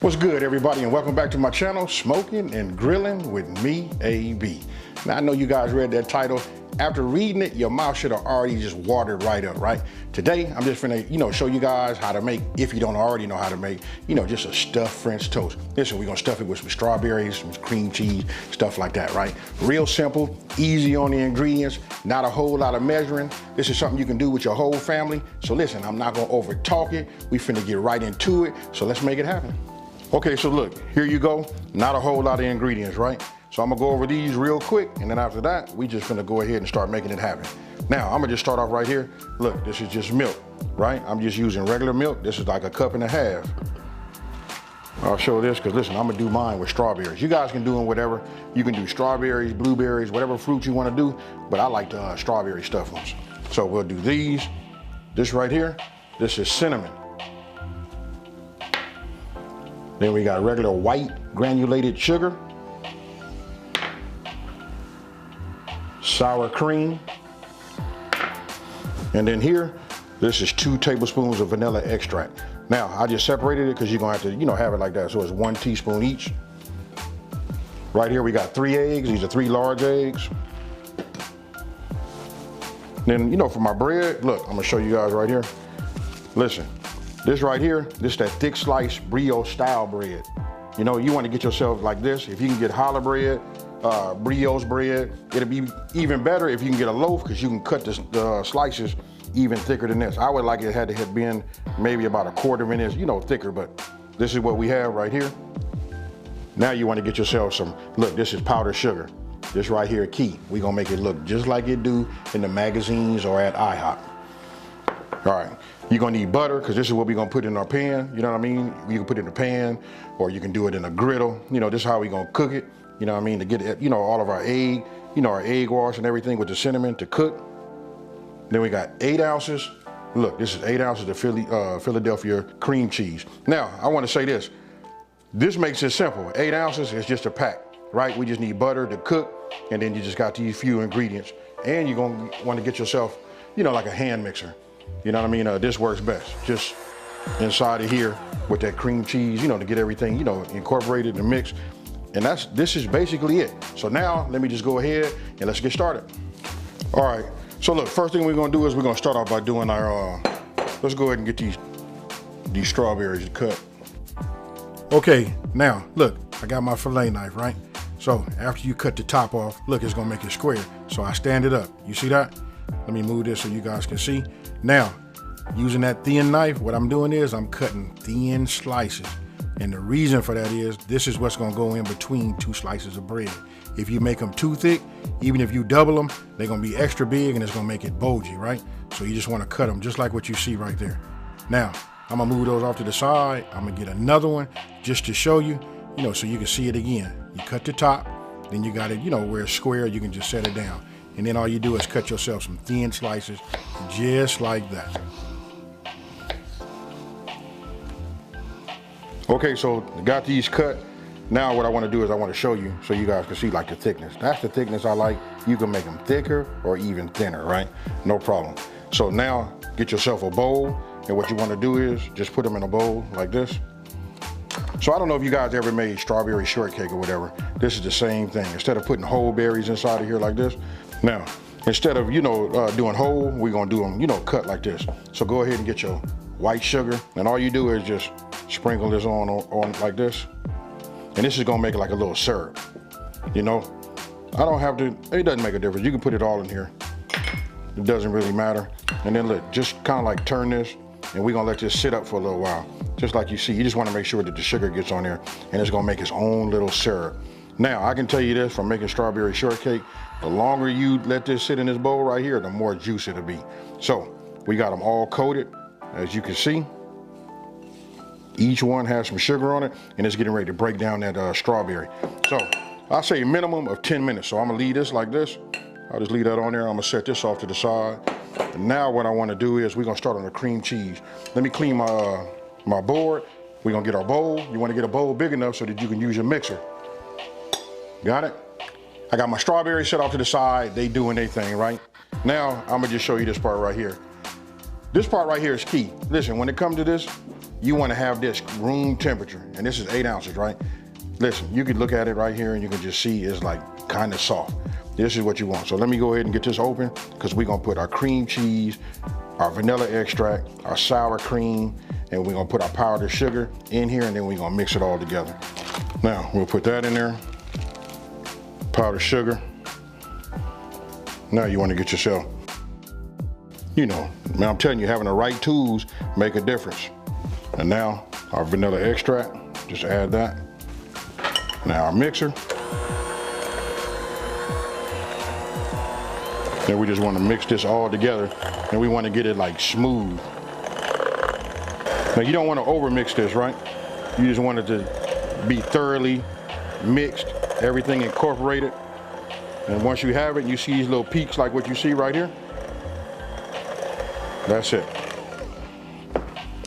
What's good, everybody, and welcome back to my channel, Smoking and Grilling with me, AB. Now, I know you guys read that title. After reading it, your mouth should have already just watered right up, right? Today, I'm just gonna, show you guys how to make, if you don't already know how to make, just a stuffed French toast. Listen, we're gonna stuff it with some strawberries, some cream cheese, stuff like that, right? Real simple, easy on the ingredients, not a whole lot of measuring. This is something you can do with your whole family. So listen, I'm not gonna over talk it. We finna get right into it, so let's make it happen. Okay, so look, here you go. Not a whole lot of ingredients, right? So I'm gonna go over these real quick, and then after that, we just gonna go ahead and start making it happen. Now, I'm gonna just start off right here. Look, this is just milk, right? I'm just using regular milk. This is like 1.5 cups. I'll show this, because listen, I'm gonna do mine with strawberries. You guys can do them whatever. You can do strawberries, blueberries, whatever fruit you wanna do, but I like the strawberry stuffed ones. So we'll do these. This right here, this is cinnamon. Then we got regular white granulated sugar, sour cream, and then here, this is 2 tablespoons of vanilla extract. Now, I just separated it because you're gonna have to, have it like that. So it's 1 teaspoon each. Right here, we got 3 eggs. These are 3 large eggs. Then, for my bread, look, I'm gonna show you guys right here. Listen. This right here, this is that thick slice brioche style bread. You want to get yourself like this. If you can get challah bread, brioche bread, it'll be even better if you can get a loaf, because you can cut the slices even thicker than this. I would like it had to have been maybe about 1/4 inch, thicker, but this is what we have right here. Now you want to get yourself some, look, this is powdered sugar. This right here key. We're gonna make it look just like it do in the magazines or at IHOP. All right, you're gonna need butter, because this is what we're gonna put in our pan, you know what I mean? You can put it in a pan, or you can do it in a griddle. This is how we're gonna cook it, you know what I mean? To get it, all of our egg, our egg wash and everything with the cinnamon to cook. Then we got 8 ounces. Look, this is 8 ounces of Philadelphia cream cheese. Now, I wanna say this. This makes it simple. 8 ounces is just a pack, right? We just need butter to cook, and then you just got these few ingredients. And you're gonna wanna get yourself, like a hand mixer. You know what I mean? This works best. Just inside of here with that cream cheese, to get everything, incorporated and mixed. And this is basically it. So now let me just go ahead and let's get started. All right. So look, first thing we're gonna do is we're gonna start off by doing our, let's go ahead and get these strawberries cut. Okay, now look, I got my fillet knife, right? So after you cut the top off, look, it's gonna make it square. So I stand it up. You see that? Let me move this so you guys can see. Now, using that thin knife, what I'm doing is I'm cutting thin slices. And the reason for that is this is what's gonna go in between 2 slices of bread. If you make them too thick, even if you double them, they're gonna be extra big and it's gonna make it bulgy, right? So you just wanna cut them just like what you see right there. Now, I'm gonna move those off to the side. I'm gonna get another one just to show you, so you can see it again. You cut the top, then you got it, where it's square, you can just set it down. And then all you do is cut yourself some thin slices, just like that. Okay, so got these cut. Now what I want to do is I want to show you so you guys can see like the thickness. That's the thickness I like. You can make them thicker or even thinner, right? No problem. So now get yourself a bowl, and what you want to do is just put them in a bowl like this. So I don't know if you guys ever made strawberry shortcake or whatever. This is the same thing. Instead of putting whole berries inside of here like this, now, instead of, doing whole, we're gonna do them, cut like this. So go ahead and get your white sugar, and all you do is just sprinkle this on like this. And this is gonna make it like a little syrup, I don't have to, it doesn't make a difference. You can put it all in here. It doesn't really matter. And then look, just kind of like turn this, and we're gonna let this sit up for a little while. Just like you see, you just wanna make sure that the sugar gets on there, and it's gonna make its own little syrup. Now, I can tell you this from making strawberry shortcake, the longer you let this sit in this bowl right here, the more juice it'll be. So, we got them all coated, as you can see. Each one has some sugar on it, and it's getting ready to break down that strawberry. So, I say a minimum of 10 minutes. So I'm gonna leave this like this. I'll just leave that on there. I'm gonna set this off to the side. And now what I wanna do is we're gonna start on the cream cheese. Let me clean my board. We're gonna get our bowl. You wanna get a bowl big enough so that you can use your mixer. Got it? I got my strawberries set off to the side. They doing their thing, right? Now, I'm gonna just show you this part right here. This part right here is key. Listen, when it comes to this, you want to have this room temperature, and this is 8 ounces, right? Listen, you can look at it right here and you can just see it's like kind of soft. This is what you want. So let me go ahead and get this open, because we're gonna put our cream cheese, our vanilla extract, our sour cream, and we're gonna put our powdered sugar in here, and then we're gonna mix it all together. Now, we'll put that in there, powdered sugar. Now you wanna get yourself, you know, man, I'm telling you, having the right tools make a difference. And now, our vanilla extract, just add that. Now our mixer. Then we just want to mix this all together, and we want to get it like smooth. Now you don't want to over mix this, right? You just want it to be thoroughly mixed, everything incorporated. And once you have it, you see these little peaks like what you see right here. That's it.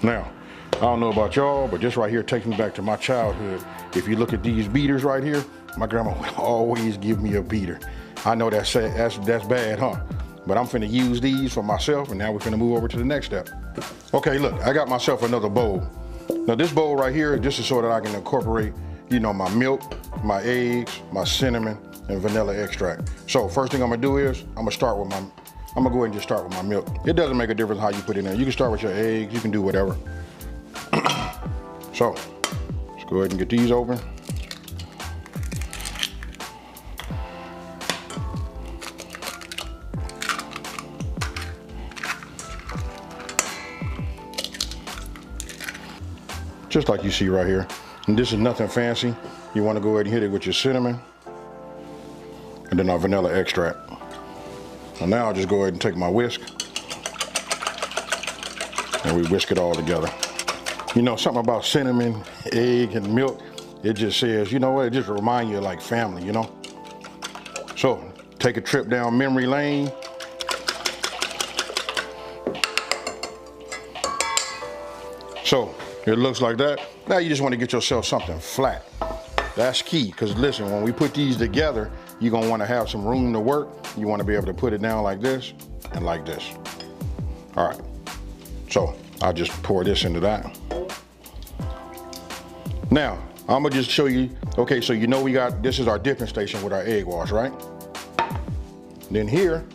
Now, I don't know about y'all, but this right here takes me back to my childhood. If you look at these beaters right here, my grandma would always give me a beater. I know that's bad, huh? But I'm finna use these for myself, and now we're finna move over to the next step. Okay, look, I got myself another bowl. Now this bowl right here, this is so that I can incorporate, you know, my milk, my eggs, my cinnamon, and vanilla extract. So first thing I'm gonna do is, I'm gonna go ahead and just start with my milk. It doesn't make a difference how you put it in there. You can start with your eggs, you can do whatever. So, let's go ahead and get these open. Just like you see right here. And this is nothing fancy. You want to go ahead and hit it with your cinnamon and then our vanilla extract. And now I'll just go ahead and take my whisk and we whisk it all together. You know, something about cinnamon, egg, and milk, it just says, you know what, it just reminds you of like family, you know? So, take a trip down memory lane. So, it looks like that. Now you just want to get yourself something flat. That's key, because listen, when we put these together, you're going to want to have some room to work. You want to be able to put it down like this and like this. All right, so I'll just pour this into that. Now, I'm going to just show you, okay, so you know we got, this is our dipping station with our egg wash, right? Then here,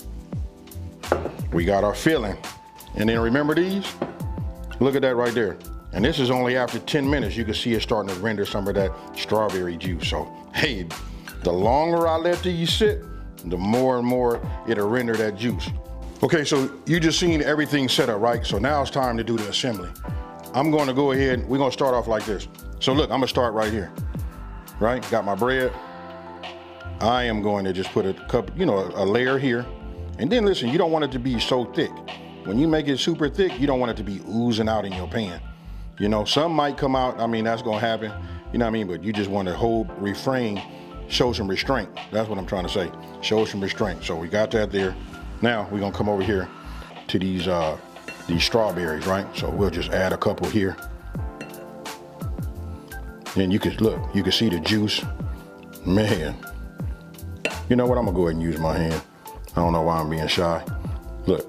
we got our filling. And then remember these? Look at that right there. And this is only after 10 minutes, you can see it starting to render some of that strawberry juice. So, hey, the longer I let these sit, the more and more it'll render that juice. Okay, so you just seen everything set up, right? So now it's time to do the assembly. I'm gonna go ahead, we're gonna start off like this. So look, I'm gonna start right here, right? Got my bread. I am going to just put a cup, you know, a layer here. And then listen, you don't want it to be so thick. When you make it super thick, you don't want it to be oozing out in your pan. You know, some might come out, I mean, that's gonna happen, you know what I mean? But you just want to refrain, show some restraint. That's what I'm trying to say, show some restraint. So we got that there. Now we're gonna come over here to these strawberries, right? So we'll just add a couple here. And you can, look, you can see the juice. Man, you know what, I'm gonna go ahead and use my hand. I don't know why I'm being shy. Look,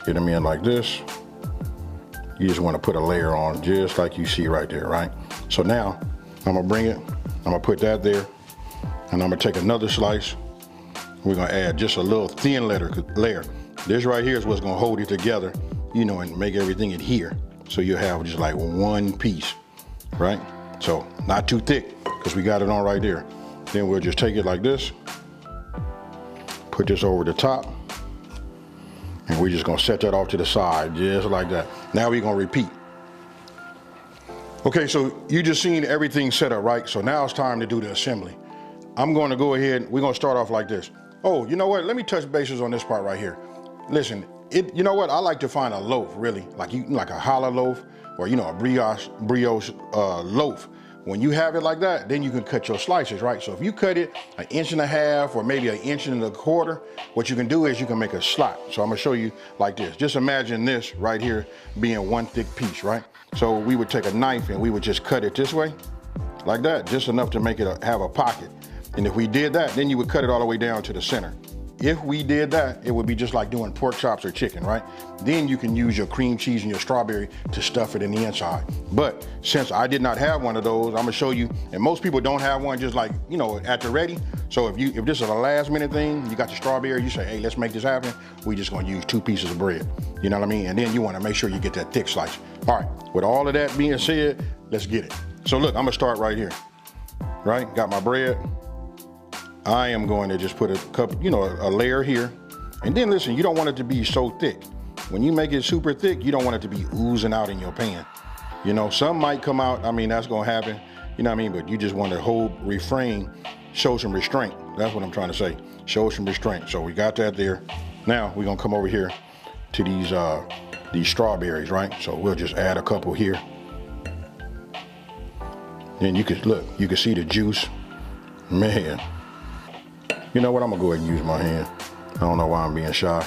get them in like this. You just want to put a layer on just like you see right there, right? So now I'm gonna bring it, I'm gonna put that there, and I'm gonna take another slice. We're gonna add just a little thin layer. This right here is what's gonna hold it together, you know, and make everything adhere. So you'll have just like one piece, right? So not too thick, because we got it on right there. Then we'll just take it like this, put this over the top, and we're just gonna set that off to the side, just like that. Now we're gonna repeat. Okay, so you just seen everything set up, right? So now it's time to do the assembly. I'm gonna go ahead, we're gonna start off like this. Oh, you know what? Let me touch bases on this part right here. Listen, you know what? I like to find a loaf, really, like a Challah loaf, or you know, a brioche loaf. When you have it like that, then you can cut your slices, right? So if you cut it 1.5 inches or maybe 1.25 inches, what you can do is you can make a slot. So I'm gonna show you like this. Just imagine this right here being one thick piece, right? So we would take a knife and we would just cut it this way, like that, just enough to make it have a pocket. And if we did that, then you would cut it all the way down to the center. if we did that, it would be just like doing pork chops or chicken, right? Then you can use your cream cheese and your strawberry to stuff it in the inside. But since I did not have one of those, I'm gonna show you, and most people don't have one just like, you know, at the ready. So if this is a last minute thing, you got the strawberry, you say, hey, let's make this happen. We just gonna use 2 pieces of bread. You know what I mean? And then you wanna make sure you get that thick slice. All right, with all of that being said, let's get it. So look, I'm gonna start right here, right? Got my bread. I am going to just put a couple, you know, a layer here. And then listen, you don't want it to be so thick. When you make it super thick, you don't want it to be oozing out in your pan. You know, some might come out, I mean, that's gonna happen, you know what I mean? But you just want to refrain, show some restraint. That's what I'm trying to say, show some restraint. So we got that there. Now we're gonna come over here to these strawberries, right? So we'll just add a couple here. Then you could, look, you can see the juice, man. You know what, I'm gonna go ahead and use my hand. I don't know why I'm being shy.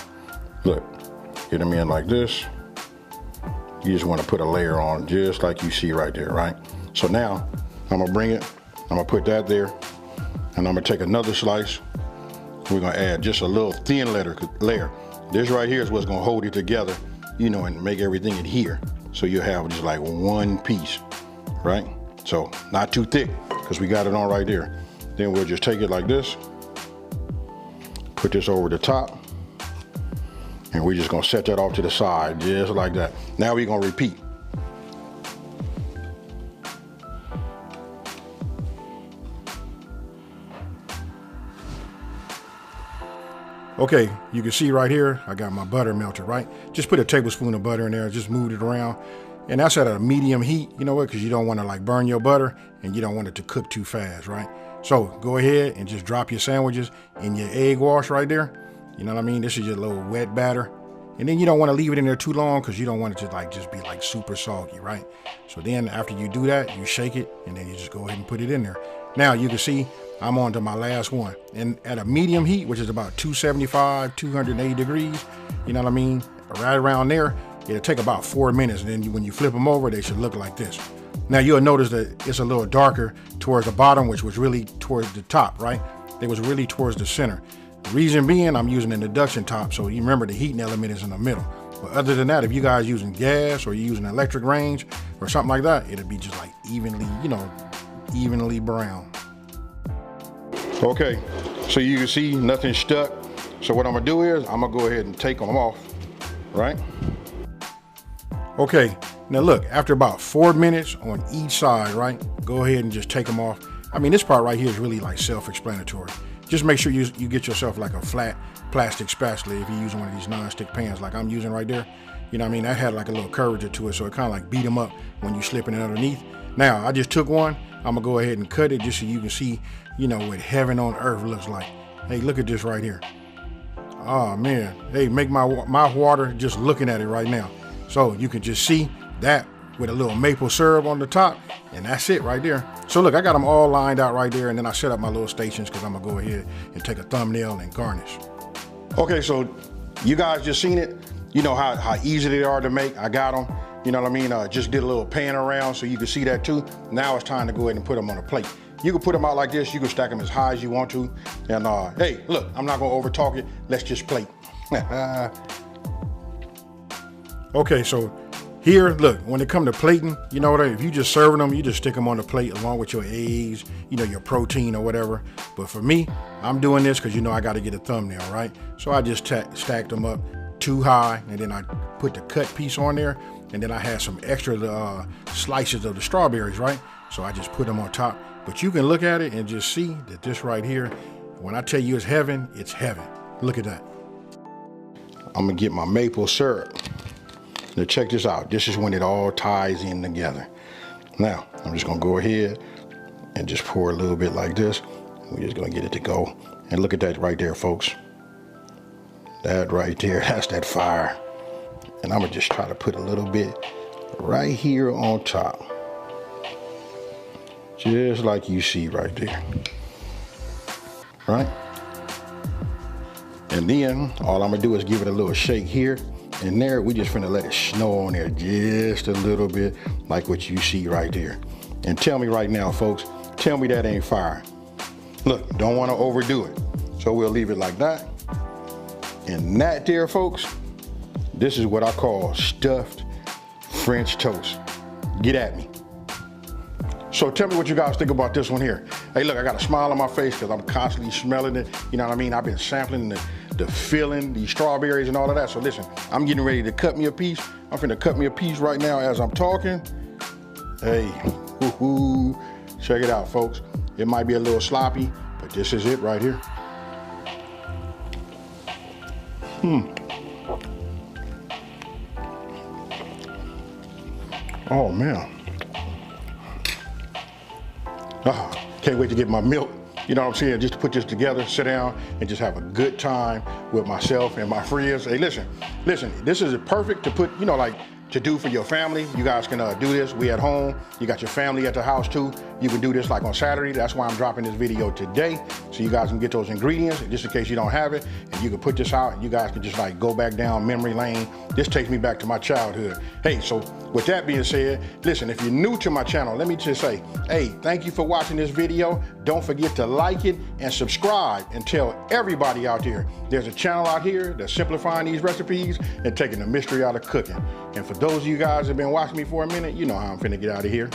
Look, get them in like this. You just wanna put a layer on just like you see right there, right? So now, I'm gonna bring it, I'm gonna put that there, and I'm gonna take another slice. We're gonna add just a little thin layer. This right here is what's gonna hold it together, you know, and make everything adhere. So you'll have just like one piece, right? So not too thick, because we got it on right there. Then we'll just take it like this, put this over the top, and we're just gonna set that off to the side, just like that. Now we're gonna repeat. Okay, you can see right here, I got my butter melted, right? Just put a tablespoon of butter in there, just moved it around. And that's at a medium heat, you know what? Because you don't want to like burn your butter and you don't want it to cook too fast, right? So go ahead and just drop your sandwiches in your egg wash right there. You know what I mean? This is your little wet batter. And then you don't want to leave it in there too long because you don't want it to like just be like super soggy, right? So then after you do that, you shake it and then you just go ahead and put it in there. Now you can see I'm on to my last one. And at a medium heat, which is about 275, 280 degrees, you know what I mean? Right around there, it'll take about 4 minutes. And then when you flip them over, they should look like this. Now you'll notice that it's a little darker towards the bottom, which was really towards the top, right? It was really towards the center. The reason being, I'm using an induction top, so you remember the heating element is in the middle. But other than that, if you guys using gas or you're using electric range or something like that, it'll be just like evenly, you know, evenly brown. Okay, so you can see nothing stuck. So what I'm gonna do is I'm gonna go ahead and take them off, right? Okay, now look, after about 4 minutes on each side, right? Go ahead and just take them off. I mean, this part right here is really like self-explanatory. Just make sure you get yourself like a flat plastic spatula if you're using one of these non-stick pans like I'm using right there. You know what I mean? That had like a little curvature to it, so it kind of like beat them up when you slipping it underneath. Now, I just took one. I'm gonna go ahead and cut it just so you can see, you know, what heaven on earth looks like. Hey, look at this right here. Oh man, hey, make my water just looking at it right now. So you can just see that with a little maple syrup on the top, and that's it right there. So look, I got them all lined out right there, and then I set up my little stations because I'm gonna go ahead and take a thumbnail and garnish. Okay, so you guys just seen it. You know how easy they are to make. I got them, you know what I mean? Just did a little pan around so you can see that too. Now it's time to go ahead and put them on a plate. You can put them out like this. You can stack them as high as you want to. And hey, look, I'm not gonna over talk it. Let's just plate. Okay, so here, look, when it comes to plating, you know what, if you just serving them, you just stick them on the plate along with your eggs, you know, your protein or whatever. But for me, I'm doing this because, you know, I got to get a thumbnail, right? So I just stacked them up too high, and then I put the cut piece on there, and then I had some extra slices of the strawberries, right? So I just put them on top. But you can look at it and just see that this right here, when I tell you it's heaven, it's heaven. Look at that. I'm gonna get my maple syrup. Now check this out. This is when it all ties in together. Now, I'm just gonna go ahead and just pour a little bit like this. We're just gonna get it to go. And look at that right there, folks. That right there, that's that fire. And I'm gonna just try to put a little bit right here on top. Just like you see right there, right? And then all I'm gonna do is give it a little shake here and there. We just finna let it snow on there just a little bit, like what you see right there. And tell me right now, folks, tell me that ain't fire. Look, don't wanna overdo it. So we'll leave it like that. And that there, folks, this is what I call stuffed French toast. Get at me. So tell me what you guys think about this one here. Hey, look, I got a smile on my face because I'm constantly smelling it. You know what I mean? I've been sampling the filling, the strawberries and all of that. So listen, I'm getting ready to cut me a piece. I'm finna cut me a piece right now as I'm talking. Hey, woo-hoo. Check it out, folks. It might be a little sloppy, but this is it right here. Oh man. Can't wait to get my milk. You know what I'm saying? Just to put this together, sit down, and just have a good time with myself and my friends. Hey, listen, this is perfect to put, you know, like to do for your family. You guys can do this. We at home. You got your family at the house too. You can do this like on Saturday. That's why I'm dropping this video today. So you guys can get those ingredients just in case you don't have it. And you can put this out and you guys can just like go back down memory lane. This takes me back to my childhood. Hey, so with that being said, listen, if you're new to my channel, let me just say, hey, thank you for watching this video. Don't forget to like it and subscribe and tell everybody out there there's a channel out here that's simplifying these recipes and taking the mystery out of cooking. And for those of you guys that have been watching me for a minute, you know how I'm finna get out of here.